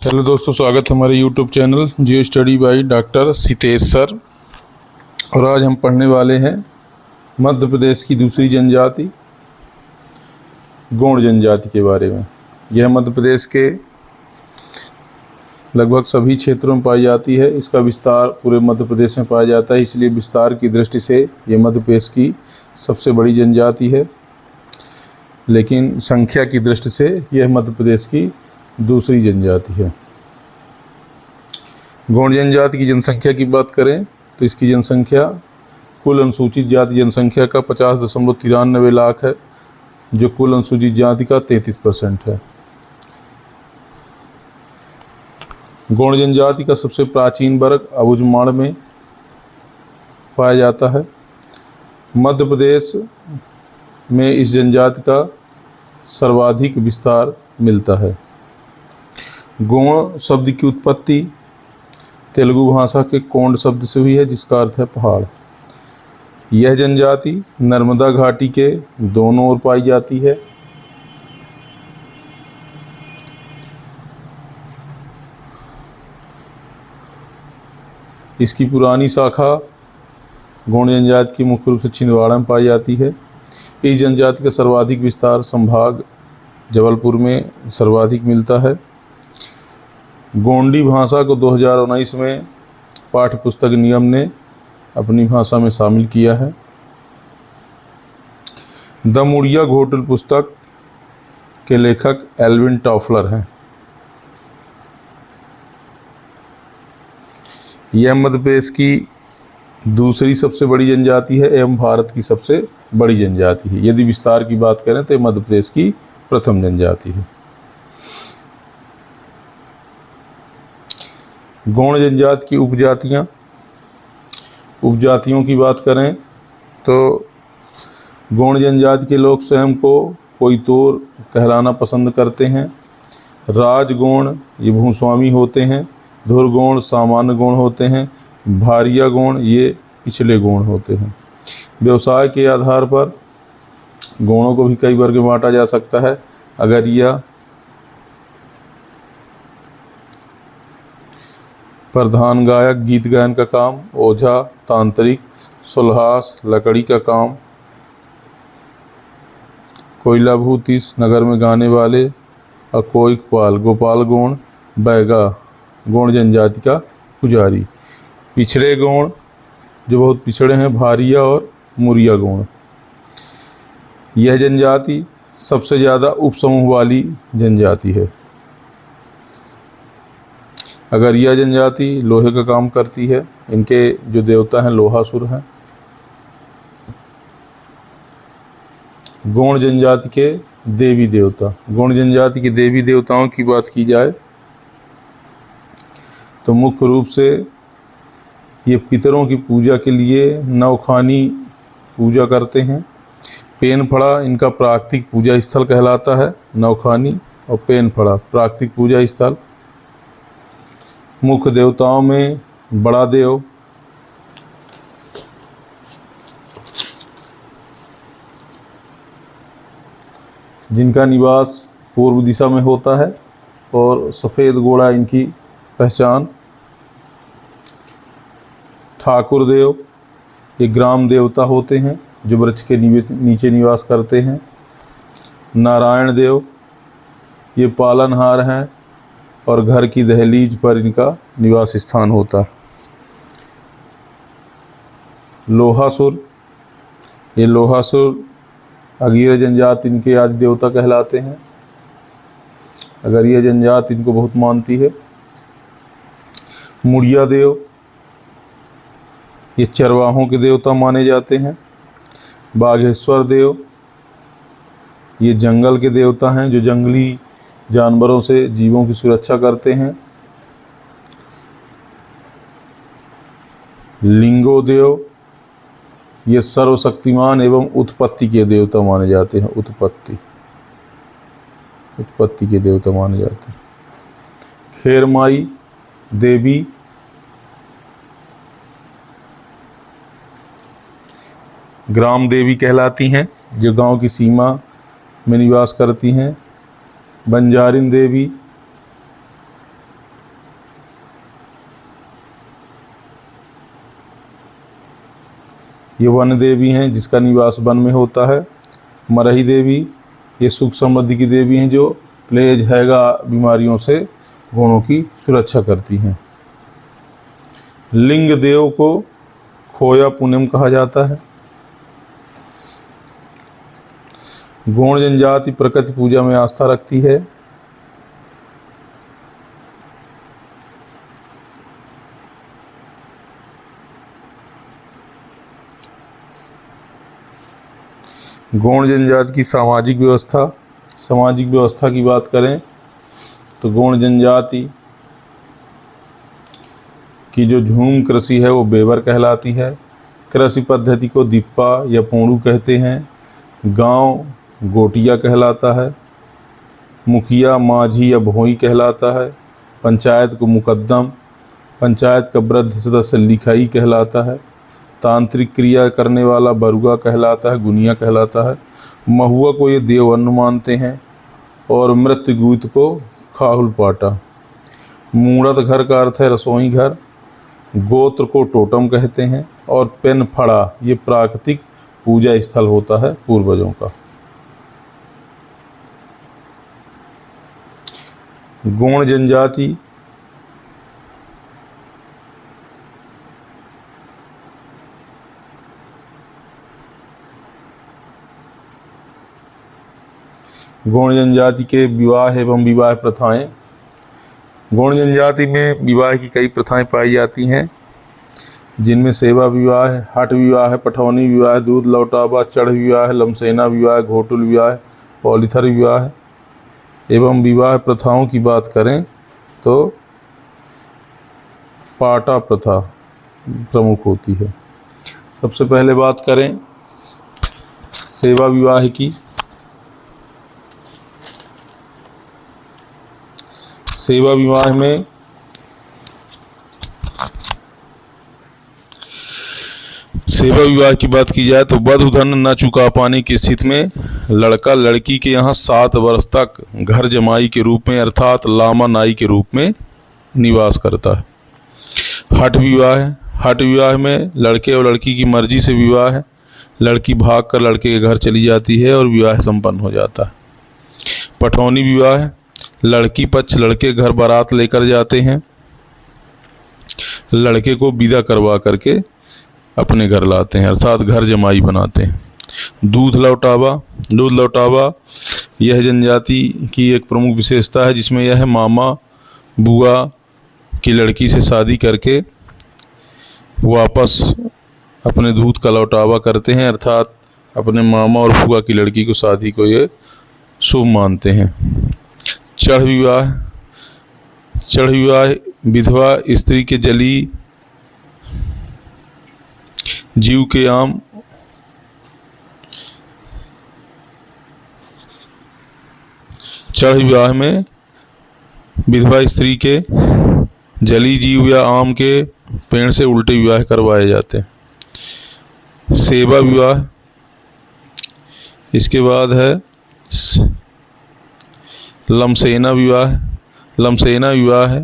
Hello दोस्तों, स्वागत है हमारे YouTube channel Jio study by doctor Sitesh sir. और आज हम पढ़ने वाले हैं मध्य प्रदेश की दूसरी जनजाति गोंड जनजाति के बारे में। यह मध्य प्रदेश के लगभग सभी क्षेत्रों में पाई जाती है। इसका विस्तार पूरे मध्य प्रदेश में पाया जाता है, इसलिए विस्तार की दृष्टि से यह मध्य प्रदेश की सबसे बड़ी जनजाति है, लेकिन संख्या की दृष्टि से यह मध्य प्रदेश की दूसरी जनजाति है। गोंड जनजाति की जनसंख्या की बात करें तो इसकी जनसंख्या कुल अनुसूचित जाति जनसंख्या का 50.93 लाख है, जो कुल अनुसूचित जाति का 33% है। गोंड जनजाति का सबसे प्राचीन वर्ग अबुझमाड़ में पाया जाता है। मध्य प्रदेश में इस जनजाति का सर्वाधिक विस्तार मिलता है। गोंड शब्द की उत्पत्ति तेलुगु भाषा के कोंड शब्द से हुई है, जिसका अर्थ है पहाड़। यह जनजाति नर्मदा घाटी के दोनों ओर पाई जाती है। इसकी पुरानी शाखा गोंड जनजाति की मुख्य रूप से छिंदवाड़ा में पाई जाती है। इस जनजाति का सर्वाधिक विस्तार संभाग जबलपुर में सर्वाधिक मिलता है। गोंडी भाषा को 2019 में पाठ्य पुस्तक निगम ने अपनी भाषा में शामिल किया है। द मुड़िया घोटल पुस्तक के लेखक एल्विन टॉफलर हैं। यह मध्य प्रदेश की दूसरी सबसे बड़ी जनजाति है एवं भारत की सबसे बड़ी जनजाति है। यदि विस्तार की बात करें तो मध्य प्रदेश की प्रथम जनजाति है। गोंड जनजाति की उपजातियों की बात करें तो गोंड जनजाति के लोग स्वयं को कोइतोर कहलाना पसंद करते हैं। राजगोंड ये भूस्वामी होते हैं। धुरगोंड सामान्य गोंड होते हैं। भारिया गोंड ये पिछले गोंड होते हैं। व्यवसाय के आधार पर गोंडों को भी कई वर्ग में बांटा जा सकता है। अगरिया, प्रधान गायक, गीत गायन का काम, ओझा, तांत्रिक, सुलहास, लकड़ी का काम, कोयला भूतिस, नगर में गाने वाले, अकोई पाल, गोपाल गोंड, बैगा गोंड जनजाति का पुजारी। पिछड़े गोंड जो बहुत पिछड़े हैं, भारिया और मुरिया गोंड। यह जनजाति सबसे ज़्यादा उपसमूह वाली जनजाति है। अगरिया जनजाति लोहे का काम करती है। इनके जो देवता हैं लोहासुर हैं। गोंड जनजाति के देवी देवता। गोंड जनजाति के देवी देवताओं की बात की जाए तो मुख्य रूप से ये पितरों की पूजा के लिए नवखानी पूजा करते हैं। पेनफड़ा इनका प्राकृतिक पूजा स्थल कहलाता है। नवखानी और पेनफड़ा प्राकृतिक पूजा स्थल। मुख्य देवताओं में बड़ा देव, जिनका निवास पूर्व दिशा में होता है, और सफ़ेद घोड़ा इनकी पहचान। ठाकुर देव ये ग्राम देवता होते हैं जो वृक्ष के नीचे निवास करते हैं। नारायण देव ये पालनहार हैं और घर की दहलीज पर इनका निवास स्थान होता है। लोहासुर ये लोहासुर अगरिया जनजाति इनके आदि देवता कहलाते हैं। अगरिया जनजाति इनको बहुत मानती है। मुड़िया देव ये चरवाहों के देवता माने जाते हैं। बाघेश्वर देव ये जंगल के देवता हैं जो जंगली जानवरों से जीवों की सुरक्षा करते हैं। लिंगो देव ये सर्वशक्तिमान एवं उत्पत्ति के देवता माने जाते हैं। उत्पत्ति के देवता माने जाते हैं। खेरमाई देवी ग्राम देवी कहलाती हैं, जो गांव की सीमा में निवास करती हैं। बंजारिन देवी ये वन देवी हैं जिसका निवास वन में होता है। मरही देवी ये सुख समृद्धि की देवी हैं जो प्लेग हैगा बीमारियों से गौणों की सुरक्षा करती हैं। लिंग देव को खोया पूनम कहा जाता है। गौण जनजाति प्रकृति पूजा में आस्था रखती है। गौण जनजाति की सामाजिक व्यवस्था की बात करें तो गौण जनजाति की जो झूम कृषि है वो बेवर कहलाती है। कृषि पद्धति को दिप्पा या पोंडू कहते हैं। गांव गोटिया कहलाता है। मुखिया माझी या भोई कहलाता है। पंचायत को मुकद्दम, पंचायत का वृद्ध सदस्य लिखाई कहलाता है। तांत्रिक क्रिया करने वाला बरुआ कहलाता है, गुनिया कहलाता है। महुआ को ये देवअन्न मानते हैं और मृत्युगूत को खाहुल पाटा। मूढ़त घर का अर्थ है रसोई घर। गोत्र को टोटम कहते हैं और पेन फड़ा ये प्राकृतिक पूजा स्थल होता है पूर्वजों का। गौण जनजाति गौण जनजाति के विवाह एवं विवाह प्रथाएं। गौण जनजाति में विवाह की कई प्रथाएं पाई जाती हैं जिनमें सेवा विवाह, हट विवाह, पठौनी विवाह, दूध लौटावा, चढ़ विवाह, लमसेना विवाह, घोटुल विवाह, पॉलीथर विवाह। एवं विवाह प्रथाओं की बात करें तो पाटा प्रथा प्रमुख होती है। सबसे पहले बात करें सेवा विवाह की। सेवा विवाह में सेवा विवाह की बात की जाए तो वधू धन न चुका पाने की स्थिति में लड़का लड़की के यहाँ 7 वर्ष तक घर जमाई के रूप में अर्थात लामा नाई के रूप में निवास करता है। हट विवाह में लड़के और लड़की की मर्जी से विवाह है। लड़की भाग कर लड़के के घर चली जाती है और विवाह संपन्न हो जाता है। पठौनी विवाह लड़की पक्ष लड़के घर बारात लेकर जाते हैं, लड़के को विदा करवा करके अपने घर लाते हैं अर्थात घर जमाई बनाते हैं। दूध लौटावा यह जनजाति की एक प्रमुख विशेषता है जिसमें यह मामा बुआ की लड़की से शादी करके वापस अपने दूध का लौटावा करते हैं अर्थात अपने मामा और बुआ की लड़की को शादी को ये शुभ मानते हैं। चढ़ विवाह विधवा स्त्री के जली जीव के आम चढ़ विवाह में विधवा स्त्री के जली जीव या आम के पेड़ से उल्टे विवाह करवाए जाते हैं। सेवा विवाह इसके बाद है लमसेना विवाह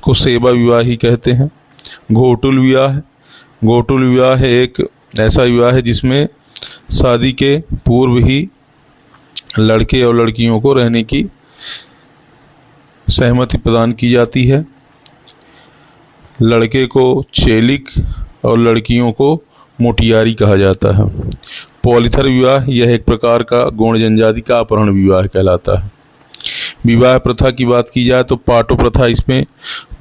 को सेवा विवाह ही कहते हैं। घोटुल विवाह एक ऐसा विवाह है जिसमें शादी के पूर्व ही लड़के और लड़कियों को रहने की सहमति प्रदान की जाती है। लड़के को चेलिक और लड़कियों को मोटियारी कहा जाता है। पॉलीथर विवाह यह एक प्रकार का गौण जनजाति का अपहरण विवाह कहलाता है। विवाह प्रथा की बात की जाए तो पाटो प्रथा इसमें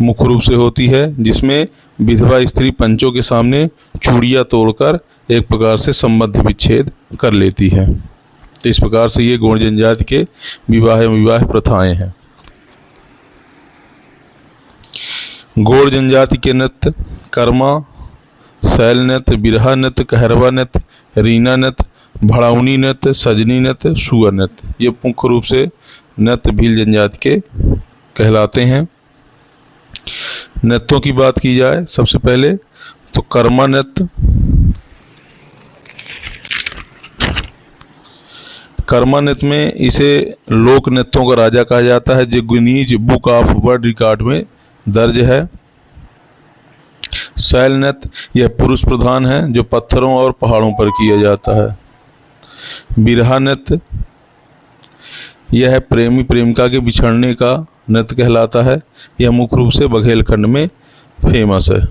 मुख्य रूप से होती है जिसमें विधवा स्त्री पंचों के सामने चूड़ियाँ तोड़कर एक प्रकार से संबंध विच्छेद कर लेती है। इस प्रकार से ये गौण जनजाति के विवाह प्रथाएं हैं। गौड़ जनजाति के नृत्य कर्मा, शैल नृत्य, बिरहा नृत्य, कहरवा नृत्य, रीना नृत्य, भड़ाउनी नृत्य, सजनी नृत्य, सुअर नृत्य ये मुख्य रूप से नृत्य भील जनजाति के कहलाते हैं। नृत्यों की बात की जाए सबसे पहले तो कर्मा नृत्य। कर्मा नृत्य में इसे लोक नृत्यों का राजा कहा जाता है जो Guinness book of world record में दर्ज है। शैल नृत्य यह पुरुष प्रधान है जो पत्थरों और पहाड़ों पर किया जाता है। बिरहा नृत्य यह प्रेमी प्रेमिका के बिछड़ने का नृत्य कहलाता है। यह मुख्य रूप से बघेलखंड में फेमस है।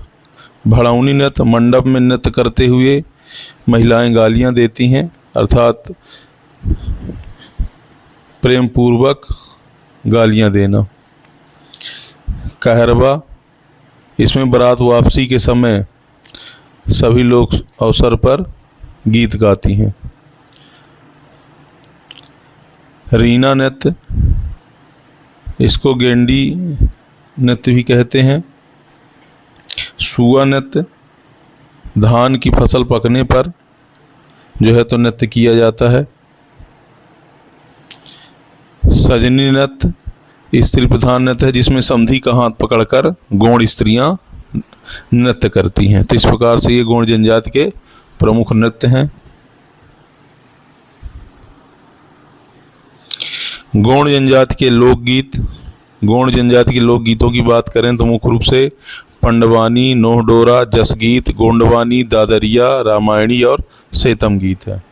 भड़ौनी नृत्य मंडप में नृत्य करते हुए महिलाएं गालियां देती हैं, अर्थात प्रेम पूर्वक गालियां देना। कहरवा इसमें बारात वापसी के समय सभी लोग अवसर पर गीत गाती हैं। रीना नृत्य इसको गेंडी नृत्य भी कहते हैं। सुआ नृत्य धान की फसल पकने पर जो है तो नृत्य किया जाता है। सजनी नृत्य स्त्री प्रधान नृत्य है जिसमें समधी का हाथ पकड़कर गौड़ स्त्रियां नृत्य करती हैं। तो इस प्रकार से ये गौड़ जनजाति के प्रमुख नृत्य हैं। गौड़ जनजाति के लोकगीत। गौड़ जनजाति के लोकगीतों की बात करें तो मुख्य रूप से पंडवानी, नोह डोरा, जसगीत, गोंडवानी, दादरिया, रामायणी और सेतम गीत है।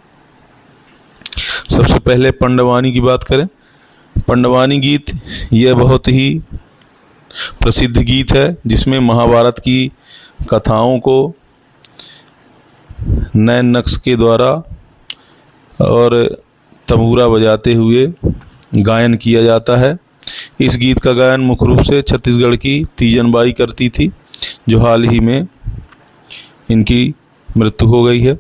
सबसे पहले पंडवानी की बात करें। पंडवानी गीत यह बहुत ही प्रसिद्ध गीत है जिसमें महाभारत की कथाओं को नए नक्श के द्वारा और तंबूरा बजाते हुए गायन किया जाता है। इस गीत का गायन मुख्य रूप से छत्तीसगढ़ की तीजन बाई करती थी, जो हाल ही में इनकी मृत्यु हो गई है।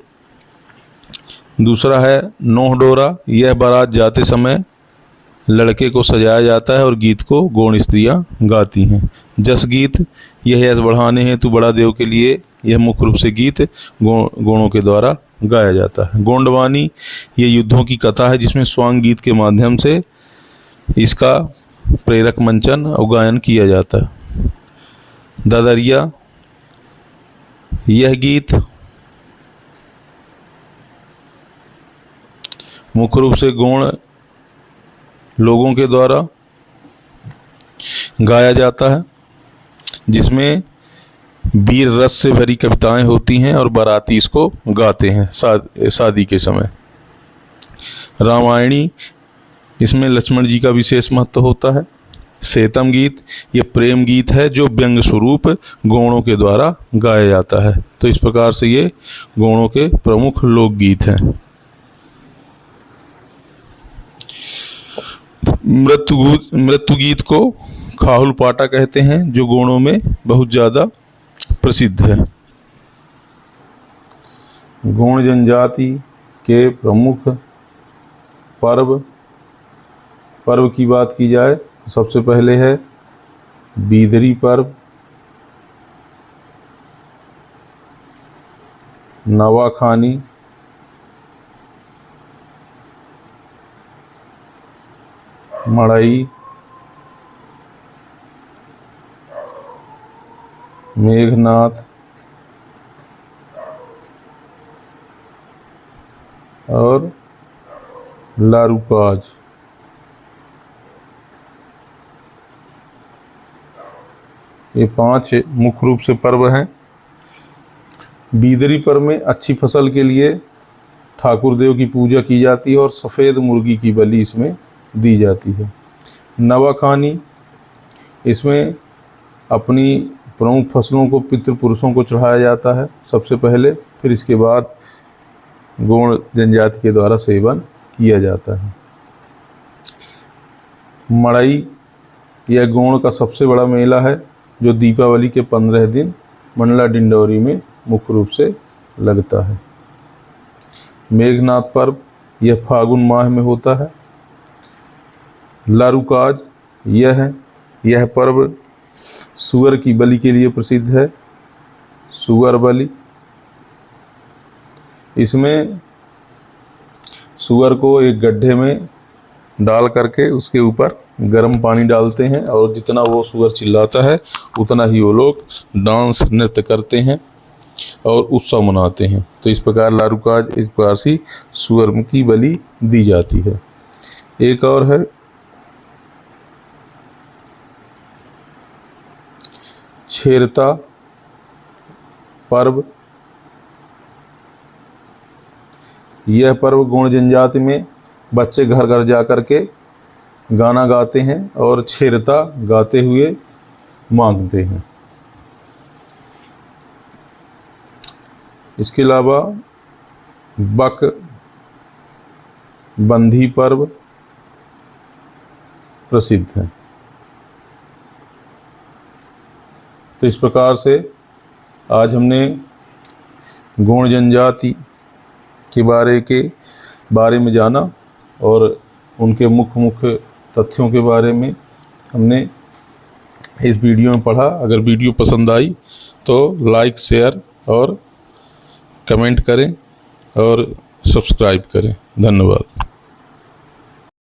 दूसरा है नोह डोरा। यह बारात जाते समय लड़के को सजाया जाता है और गीत को गौड़ स्त्रियां गाती हैं। जस गीत यह यश बढ़ाने हेतु बड़ा देव के लिए यह मुख्य रूप से गीत गौड़ों के द्वारा गाया जाता है। गोंडवानी ये युद्धों की कथा है जिसमें स्वांग गीत के माध्यम से इसका प्रेरक मंचन और गायन किया जाता है। दादरिया यह गीत मुख्य रूप से गौड़ लोगों के द्वारा गाया जाता है जिसमें वीर रस से भरी कविताएं होती हैं और बाराती इसको गाते हैं शादी के समय। रामायणी इसमें लक्ष्मण जी का विशेष महत्व होता है। सेतम गीत ये प्रेम गीत है जो व्यंग स्वरूप गौड़ों के द्वारा गाया जाता है। तो इस प्रकार से ये गौड़ों के प्रमुख लोकगीत हैं। मृत्यु गीत को खाहुल पाटा कहते हैं जो गौड़ों में बहुत ज़्यादा प्रसिद्ध है। गौड़ जनजाति के प्रमुख पर्व की बात की जाए तो सबसे पहले है बीदरी पर्व, नवाखानी, मड़ई, मेघनाथ और लारूकाज। ये 5 मुख्य रूप से पर्व हैं। बीदरी पर्व में अच्छी फसल के लिए ठाकुर देव की पूजा की जाती है और सफ़ेद मुर्गी की बलि इसमें दी जाती है। नवाखानी इसमें अपनी प्रमुख फसलों को पितृपुरुषों को चढ़ाया जाता है सबसे पहले, फिर इसके बाद गौड़ जनजाति के द्वारा सेवन किया जाता है। मड़ई यह गौड़ का सबसे बड़ा मेला है जो दीपावली के 15 दिन मंडला डिंडौरी में मुख्य रूप से लगता है। मेघनाथ पर्व यह फागुन माह में होता है। लारूकाज यह पर्व सुअर की बलि के लिए प्रसिद्ध है। सुअर बलि इसमें सुअर को एक गड्ढे में डाल करके उसके ऊपर गर्म पानी डालते हैं और जितना वो सुअर चिल्लाता है उतना ही वो लोग डांस नृत्य करते हैं और उत्सव मनाते हैं। तो इस प्रकार लारूकाज एक प्रकार से सुअर की बलि दी जाती है। एक और है छेरता पर्व। यह पर्व गोंड जनजाति में बच्चे घर घर जा कर के गाना गाते हैं और छेरता गाते हुए मांगते हैं। इसके अलावा बक बंधी पर्व प्रसिद्ध है। तो इस प्रकार से आज हमने गोंड जनजाति के बारे में जाना और उनके मुख्य तथ्यों के बारे में हमने इस वीडियो में पढ़ा। अगर वीडियो पसंद आई तो लाइक, शेयर और कमेंट करें और सब्सक्राइब करें। धन्यवाद।